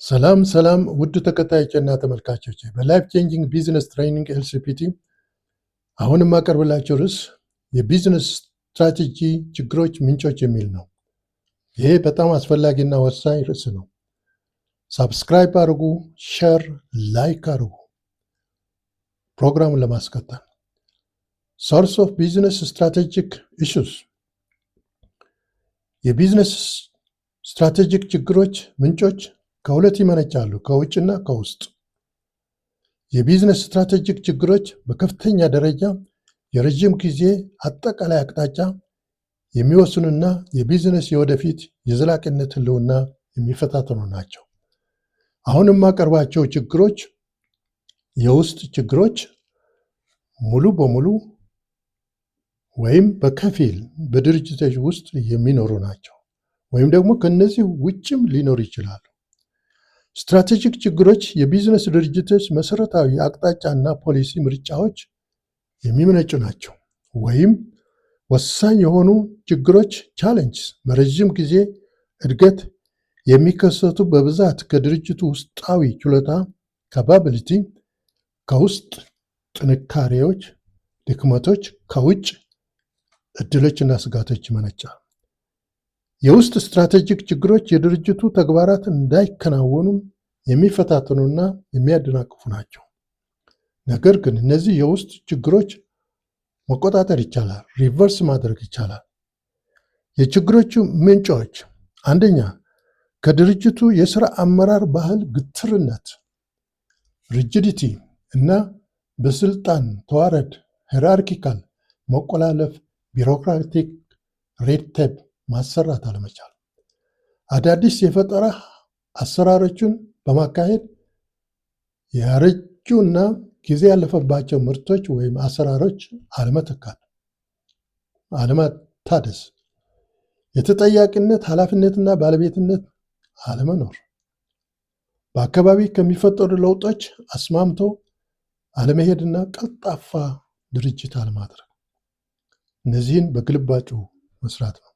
ሰላም ሰላም ውድ ተከታዮችና ተመልካቾች በላይፍ ቼንጂንግ ቢዝነስ ትሬኒንግ ኤልሲፒቲ አሁን የማቀርብላችሁ ርዕስ የቢዝነስ ስትራቴጂ ችግሮች ምንጮች የሚል ነው። ይሄ በጣም አስፈላጊና ወሳኝ ርዕስ ነው። ሳብስክራይብ አድርጉ፣ ሼር፣ ላይክ አድርጉ። ፕሮግራሙን ለማስቀጠል ሶርስ ኦፍ ቢዝነስ ስትራቴጂክ ኢሹስ፣ የቢዝነስ ስትራቴጂክ ችግሮች ምንጮች ከሁለት ይመነጫሉ፣ ከውጭና ከውስጥ። የቢዝነስ ስትራቴጂክ ችግሮች በከፍተኛ ደረጃ የረጅም ጊዜ አጠቃላይ አቅጣጫ የሚወስኑና የቢዝነስ የወደፊት የዘላቂነት ህልውና የሚፈታተኑ ናቸው። አሁን የማቀርባቸው ችግሮች የውስጥ ችግሮች ሙሉ በሙሉ ወይም በከፊል በድርጅቶች ውስጥ የሚኖሩ ናቸው፣ ወይም ደግሞ ከነዚህ ውጭም ሊኖሩ ይችላሉ። ስትራቴጂክ ችግሮች የቢዝነስ ድርጅቶች መሰረታዊ አቅጣጫና ፖሊሲ ምርጫዎች የሚመነጩ ናቸው፣ ወይም ወሳኝ የሆኑ ችግሮች ቻሌንጅ በረዥም ጊዜ እድገት የሚከሰቱ በብዛት ከድርጅቱ ውስጣዊ ችሎታ ካፓቢሊቲ፣ ከውስጥ ጥንካሬዎች፣ ድክመቶች፣ ከውጭ እድሎችና ስጋቶች ይመነጫል። የውስጥ ስትራቴጂክ ችግሮች የድርጅቱ ተግባራት እንዳይከናወኑ የሚፈታተኑና የሚያደናቅፉ ናቸው። ነገር ግን እነዚህ የውስጥ ችግሮች መቆጣጠር ይቻላል፣ ሪቨርስ ማድረግ ይቻላል። የችግሮቹ ምንጮች፣ አንደኛ፣ ከድርጅቱ የሥራ አመራር ባህል ግትርነት ሪጂዲቲ እና በስልጣን ተዋረድ ሄራርኪካል መቆላለፍ፣ ቢሮክራቲክ ሬድ ቴፕ ማሰራት አለመቻል፣ አዳዲስ የፈጠራ አሰራሮችን በማካሄድ ያረጁና ጊዜ ያለፈባቸው ምርቶች ወይም አሰራሮች አለመተካት፣ አለመታደስ፣ የተጠያቂነት ኃላፊነትና ባለቤትነት አለመኖር፣ በአካባቢ ከሚፈጠሩ ለውጦች አስማምቶ አለመሄድና ቀልጣፋ ድርጅት አለማድረግ። እነዚህን በግልባጩ መስራት ነው።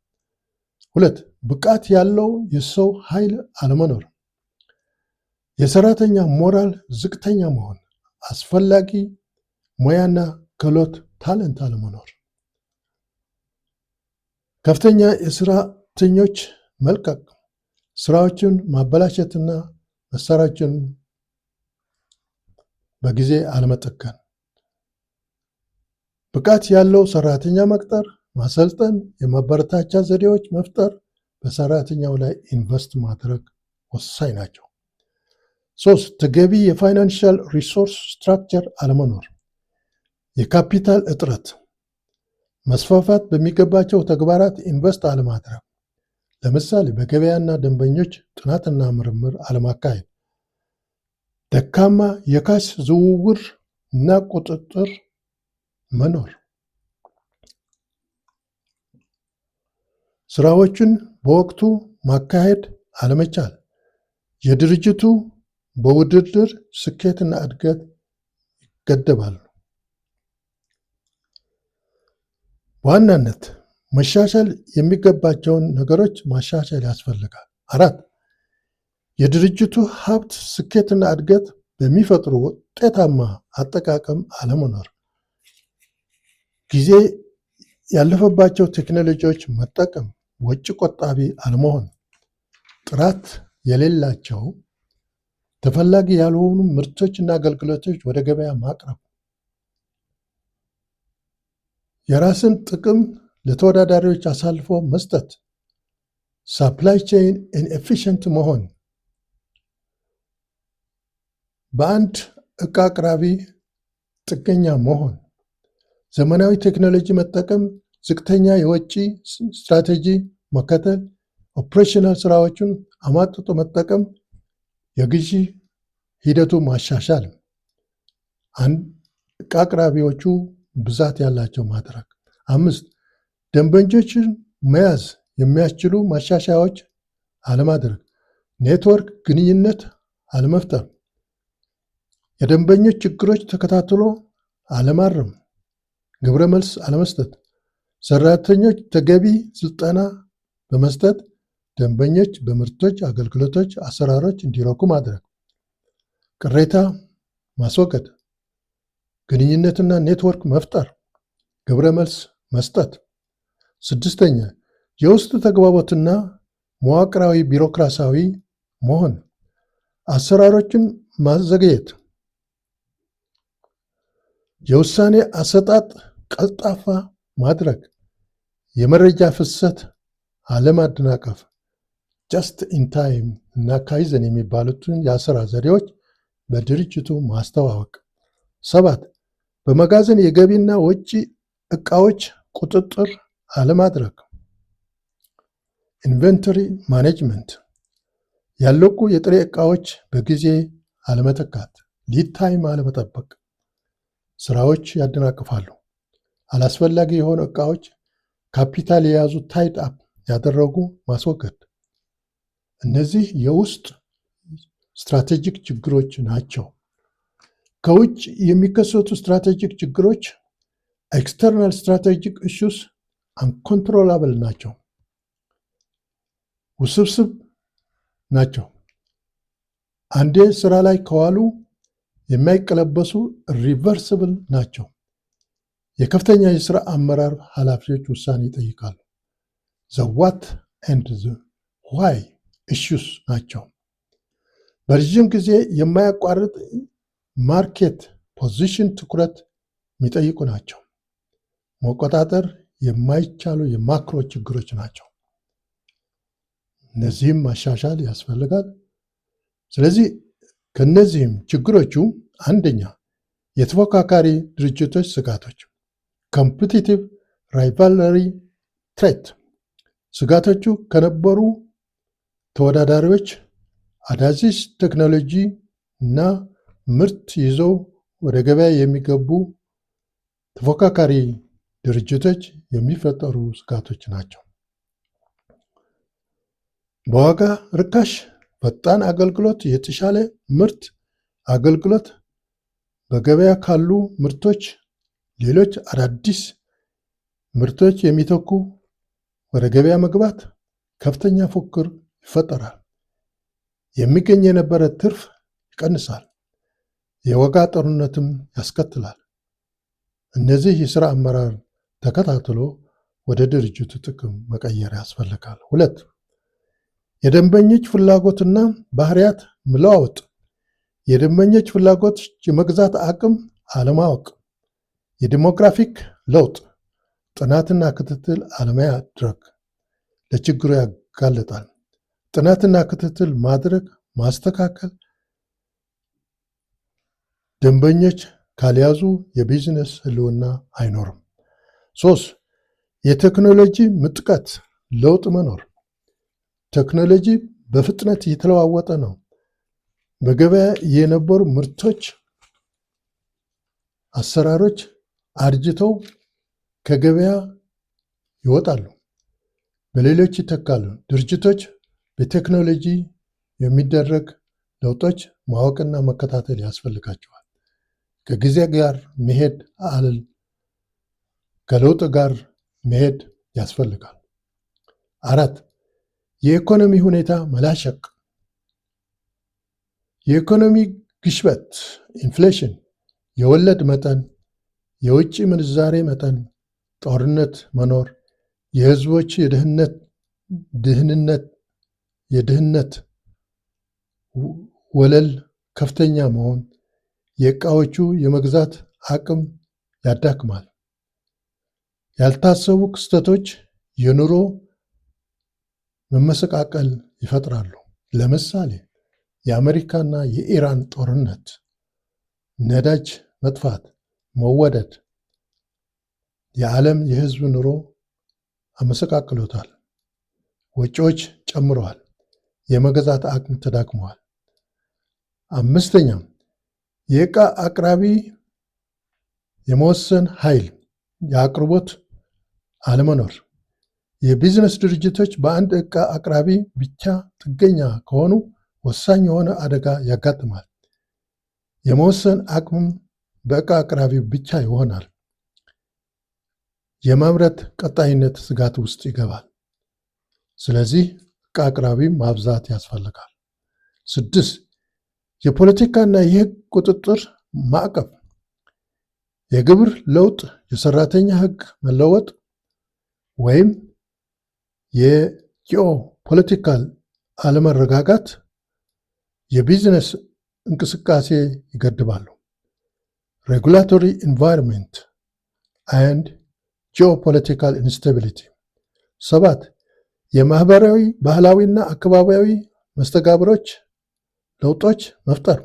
2. ብቃት ያለው የሰው ኃይል አለመኖር፣ የሰራተኛ ሞራል ዝቅተኛ መሆን፣ አስፈላጊ ሙያና ክህሎት ታለንት አለመኖር፣ ከፍተኛ የሰራተኞች መልቀቅ፣ ስራዎችን ማበላሸትና መሳሪያዎችን በጊዜ አለመጠቀም፣ ብቃት ያለው ሰራተኛ መቅጠር፣ ማሰልጠን፣ የማበረታቻ ዘዴዎች መፍጠር፣ በሰራተኛው ላይ ኢንቨስት ማድረግ ወሳኝ ናቸው። 3. ተገቢ የፋይናንሻል ሪሶርስ ስትራክቸር አለመኖር፣ የካፒታል እጥረት፣ መስፋፋት በሚገባቸው ተግባራት ኢንቨስት አለማድረግ፣ ለምሳሌ በገበያና ደንበኞች ጥናትና ምርምር አለማካሄድ፣ ደካማ የካሽ ዝውውር እና ቁጥጥር መኖር፣ ስራዎችን በወቅቱ ማካሄድ አለመቻል፣ የድርጅቱ በውድድር ስኬትና እድገት ይገደባሉ። በዋናነት መሻሻል የሚገባቸውን ነገሮች ማሻሻል ያስፈልጋል። 4. የድርጅቱ ሀብት ስኬትና እድገት በሚፈጥሩ ውጤታማ አጠቃቀም አለመኖር፣ ጊዜ ያለፈባቸው ቴክኖሎጂዎች መጠቀም፣ ወጪ ቆጣቢ አለመሆን፣ ጥራት የሌላቸው ተፈላጊ ያልሆኑ ምርቶችና አገልግሎቶች ወደ ገበያ ማቅረብ፣ የራስን ጥቅም ለተወዳዳሪዎች አሳልፎ መስጠት፣ ሳፕላይ ቼይን ኢንኤፊሽንት መሆን፣ በአንድ ዕቃ አቅራቢ ጥገኛ መሆን፣ ዘመናዊ ቴክኖሎጂ መጠቀም፣ ዝቅተኛ የወጪ ስትራቴጂ መከተል፣ ኦፕሬሽናል ስራዎችን አማጥጦ መጠቀም፣ የግዢ ሂደቱ ማሻሻል፣ ዕቃ አቅራቢዎቹ ብዛት ያላቸው ማድረግ። 5. ደንበኞችን መያዝ የሚያስችሉ ማሻሻያዎች አለማድረግ፣ ኔትወርክ ግንኙነት አለመፍጠር፣ የደንበኞች ችግሮች ተከታትሎ አለማረም፣ ግብረ መልስ አለመስጠት፣ ሰራተኞች ተገቢ ስልጠና በመስጠት ደንበኞች በምርቶች፣ አገልግሎቶች፣ አሰራሮች እንዲረኩ ማድረግ። ቅሬታ ማስወገድ፣ ግንኙነትና ኔትወርክ መፍጠር፣ ግብረ መልስ መስጠት። 6ኛ የውስጥ ተግባቦትና መዋቅራዊ ቢሮክራሲያዊ መሆን፣ አሰራሮችን ማዘግየት፣ የውሳኔ አሰጣጥ ቀልጣፋ ማድረግ፣ የመረጃ ፍሰት አለማደናቀፍ። ጀስት ኢን ታይም እና ካይዘን የሚባሉትን የአሰራር ዘዴዎች በድርጅቱ ማስተዋወቅ። 7 በመጋዘን የገቢና ወጪ ዕቃዎች ቁጥጥር አለማድረግ። ኢንቨንተሪ ማኔጅመንት ያለቁ የጥሬ ዕቃዎች በጊዜ አለመተካት፣ ሊድ ታይም አለመጠበቅ ስራዎች ያደናቅፋሉ። አላስፈላጊ የሆኑ ዕቃዎች ካፒታል የያዙ ታይድ አፕ ያደረጉ ማስወገድ። እነዚህ የውስጥ ስትራቴጂክ ችግሮች ናቸው። ከውጭ የሚከሰቱ ስትራቴጂክ ችግሮች ኤክስተርናል ስትራቴጂክ ኢሹስ አንኮንትሮላብል ናቸው፣ ውስብስብ ናቸው። አንዴ ስራ ላይ ከዋሉ የማይቀለበሱ ሪቨርስብል ናቸው። የከፍተኛ የሥራ አመራር ኃላፊዎች ውሳኔ ይጠይቃሉ። ዘዋት ኤንድ ዋይ ኢሹስ ናቸው። በረዥም ጊዜ የማያቋርጥ ማርኬት ፖዚሽን ትኩረት የሚጠይቁ ናቸው። መቆጣጠር የማይቻሉ የማክሮ ችግሮች ናቸው። እነዚህም ማሻሻል ያስፈልጋል። ስለዚህ ከነዚህም ችግሮቹ አንደኛ የተፎካካሪ ድርጅቶች ስጋቶች ኮምፒቲቲቭ ራይቫልሪ ትሬት፣ ስጋቶቹ ከነበሩ ተወዳዳሪዎች አዳዲስ ቴክኖሎጂ እና ምርት ይዘው ወደ ገበያ የሚገቡ ተፎካካሪ ድርጅቶች የሚፈጠሩ ስጋቶች ናቸው። በዋጋ ርካሽ ፈጣን አገልግሎት፣ የተሻለ ምርት አገልግሎት፣ በገበያ ካሉ ምርቶች ሌሎች አዳዲስ ምርቶች የሚተኩ ወደ ገበያ መግባት፣ ከፍተኛ ፉክክር ይፈጠራል። የሚገኝ የነበረ ትርፍ ይቀንሳል፣ የዋጋ ጦርነትም ያስከትላል። እነዚህ የሥራ አመራር ተከታትሎ ወደ ድርጅቱ ጥቅም መቀየር ያስፈልጋል። 2 የደንበኞች ፍላጎትና ባህሪያት መለዋወጥ፣ የደንበኞች ፍላጎት የመግዛት አቅም አለማወቅ፣ የዲሞግራፊክ ለውጥ ጥናትና ክትትል አለማድረግ ለችግሩ ያጋልጣል። ጥናትና ክትትል ማድረግ ማስተካከል፣ ደንበኞች ካልያዙ የቢዝነስ ህልውና አይኖርም። 3 የቴክኖሎጂ ምጥቀት ለውጥ መኖር፣ ቴክኖሎጂ በፍጥነት እየተለዋወጠ ነው። በገበያ የነበሩ ምርቶች፣ አሰራሮች አርጅተው ከገበያ ይወጣሉ፣ በሌሎች ይተካሉ። ድርጅቶች በቴክኖሎጂ የሚደረግ ለውጦች ማወቅና መከታተል ያስፈልጋቸዋል። ከጊዜ ጋር መሄድ ከለውጥ ጋር መሄድ ያስፈልጋል። 4 የኢኮኖሚ ሁኔታ መላሸቅ፣ የኢኮኖሚ ግሽበት ኢንፍሌሽን፣ የወለድ መጠን፣ የውጭ ምንዛሬ መጠን፣ ጦርነት መኖር፣ የህዝቦች የድህነት ወለል ከፍተኛ መሆን የዕቃዎቹ የመግዛት አቅም ያዳክማል። ያልታሰቡ ክስተቶች የኑሮ መመሰቃቀል ይፈጥራሉ። ለምሳሌ የአሜሪካና የኢራን ጦርነት፣ ነዳጅ መጥፋት፣ መወደድ የዓለም የህዝብ ኑሮ አመሰቃቅሎታል። ወጪዎች ጨምረዋል። የመግዛት አቅም ተዳክመዋል። 5ኛ የዕቃ አቅራቢ የመወሰን ኃይል የአቅርቦት አለመኖር፣ የቢዝነስ ድርጅቶች በአንድ ዕቃ አቅራቢ ብቻ ጥገኛ ከሆኑ ወሳኝ የሆነ አደጋ ያጋጥማል። የመወሰን አቅምም በዕቃ አቅራቢው ብቻ ይሆናል። የማምረት ቀጣይነት ስጋት ውስጥ ይገባል። ስለዚህ ዕቃ አቅራቢ ማብዛት ያስፈልጋል። 6. የፖለቲካና የሕግ ቁጥጥር ማዕቀፍ፣ የግብር ለውጥ፣ የሰራተኛ ሕግ መለወጥ ወይም የጂኦ ፖለቲካል አለመረጋጋት የቢዝነስ እንቅስቃሴ ይገድባሉ። ሬጉላቶሪ ኢንቫይሮንመንት ኤንድ ጂኦፖለቲካል ኢንስታቢሊቲ። 7. የማህበራዊ ባህላዊና አካባቢያዊ መስተጋብሮች ለውጦች መፍጠር፣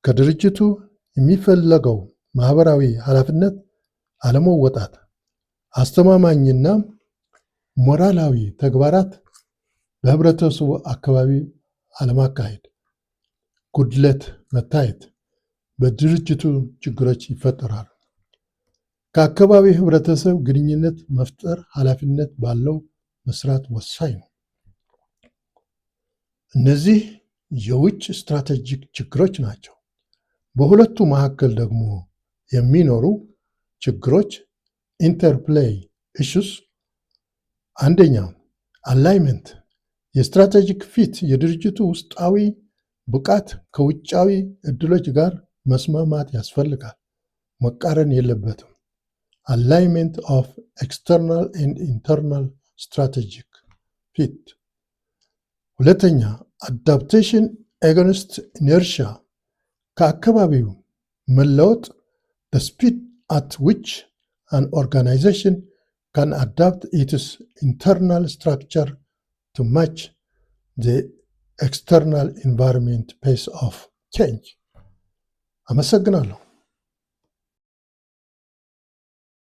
ከድርጅቱ የሚፈለገው ማህበራዊ ኃላፊነት አለመወጣት፣ አስተማማኝና ሞራላዊ ተግባራት በህብረተሰቡ አካባቢ አለማካሄድ፣ ጉድለት መታየት፣ በድርጅቱ ችግሮች ይፈጠራሉ። ከአካባቢ ህብረተሰብ ግንኙነት መፍጠር ኃላፊነት ባለው መስራት ወሳኝ ነው። እነዚህ የውጭ ስትራቴጂክ ችግሮች ናቸው። በሁለቱ መካከል ደግሞ የሚኖሩ ችግሮች ኢንተርፕሌይ ኢሹስ። አንደኛ አላይመንት፣ የስትራቴጂክ ፊት፣ የድርጅቱ ውስጣዊ ብቃት ከውጫዊ እድሎች ጋር መስማማት ያስፈልጋል፣ መቃረን የለበትም። አላይመንት ኦፍ ኤክስተርናል ኤንድ ኢንተርናል ስትራቴጂክ ፊት። ሁለተኛ አዳፕቴሽን ኤገንስት ኢነርሺያ፣ ከአካባቢው መለወጥ the speed at which an organization can adapt its internal structure to match the external environment pace of change። አመሰግናለሁ።